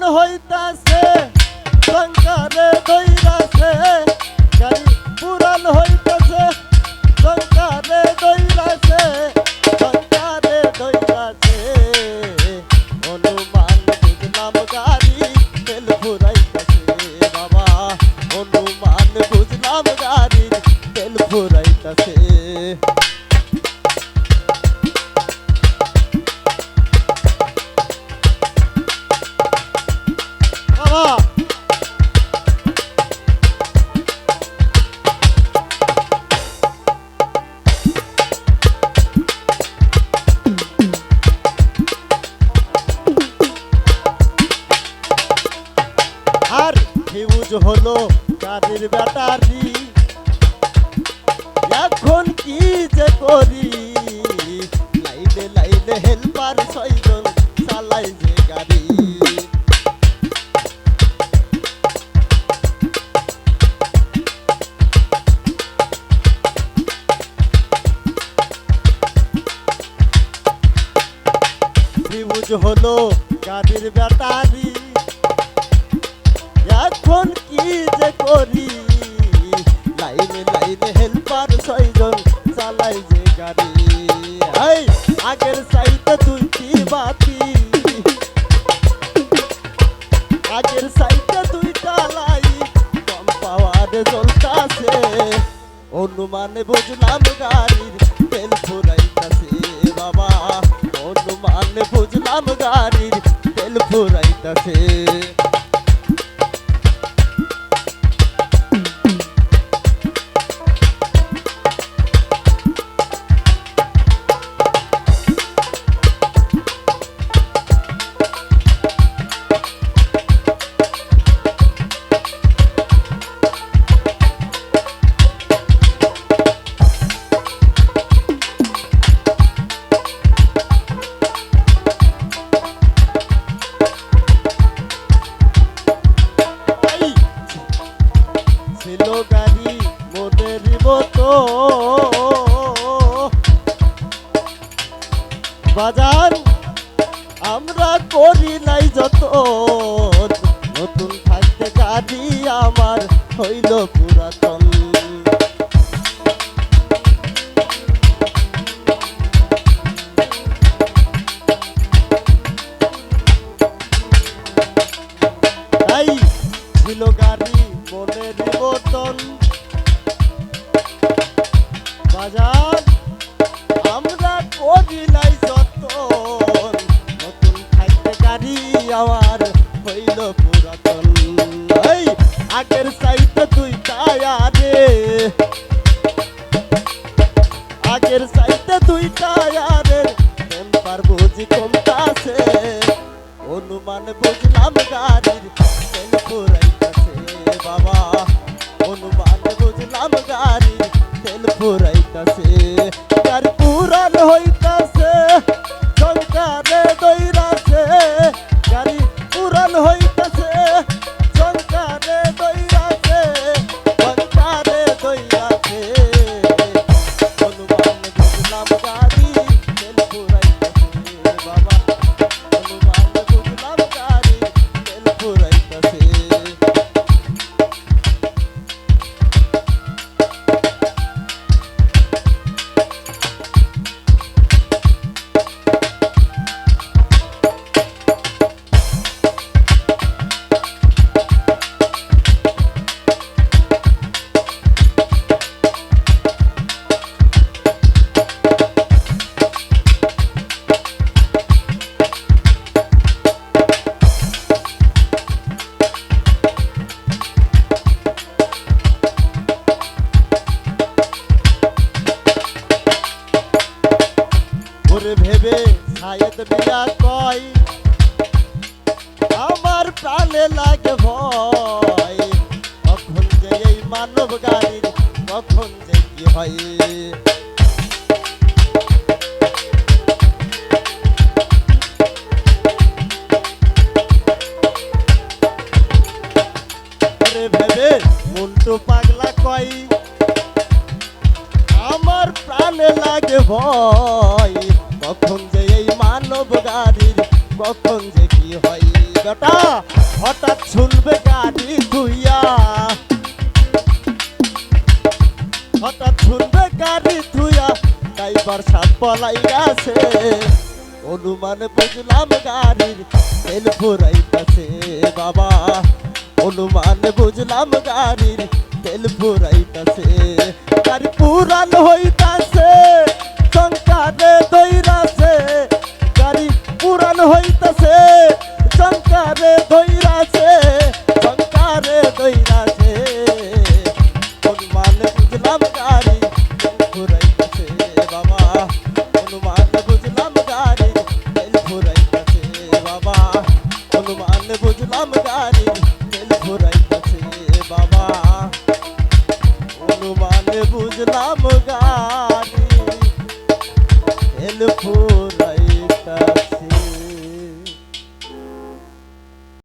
পুরাণ হইতাছে সংসারে দইরাছে গাড়ি পুরাণ হইতাছে সংসারে দইরাছে সংসারে দইরাছে অনুমান বুঝলাম গাড়ি তেল ফুরাইতাছে বাবা অনুমান বুঝলাম গাড়ি তেল ফুরাইতাছে আর ফিউজ হলো গাড়ির ব্যাটারি এখন কি যে করি লাইলে লাইলে হেল্পার ছয়জন চালাই যে গাড়ি ফিউজ হলো গাড়ির ব্যাটারি এখন কি যে করি লাইনে লাইনে হেল্পার ছয়জন চালাই যে গাড়ি আগের সাইডে দুইটি বাতি আগের সাইডে দুইটা লাইট কম পাওয়ারে জ্বলতাছে অনুমানে বুঝলাম গাড়ির তেল ফুরাইতাছে বাবা অনুমানে বুঝলাম গাড়ির তেল ফুরাইতাছে ছিল গাড়ি মোদের মতো বাজার আমরা করি নাই যত নতুন থাকতে গাড়ি আমার হইল পুরাতন তাই ছিল গাড়ি মনের মতন বাজার আমরা করি নাই যত নতুন থাকতে গাড়ি আমার হইল পুরাতন আগের সাইডে দুইটা আরে আগের সাইডে দুইটা আরে টেম্পার বুঝি কমতাছে অনুমান বুঝলাম গাড়ির তেল ফুরাইতাছে বাবা অনুমান বুঝলাম গাড়ির তেল ফুরাইতাছে গাড়ি পুরান হইতাছে সংসারে দইরাছে গাড়ি পুরান হইতাছে সংসারে দইরাছে সংসারে দইরাছে অনুমান বুঝলাম গাড়ি তেল ফুরাইতাছে বাবা অনুমান বুঝলাম গাড়ি তেল ফুরাইতাছে ভেবে শায়দ বিয়া কয় আমার প্রাণে লাগে ভয় কখন যে এই মানব গাড়ির কখন যে কি হয় ভেবে মন্টু পাগলা কয় আমার প্রাণে লাগে ভয় কখন যে এই মানব গাড়ির কখন যে কি হয় বেটা হঠাৎ শুনবে গাড়ি ধুইয়া, হঠাৎ শুনবে গাড়ি ধুইয়া, ড্রাইভার সাত পলাই গেছে। অনুমান বুঝলাম গাড়ির তেল ফুরাইতাছে বাবা, অনুমান বুঝলাম গাড়ির তেল ফুরাইতাছে। গাড়ি পুরান হইতাছে, সংসারে দইরাছে, গাড়ি পুরান হইতাছে।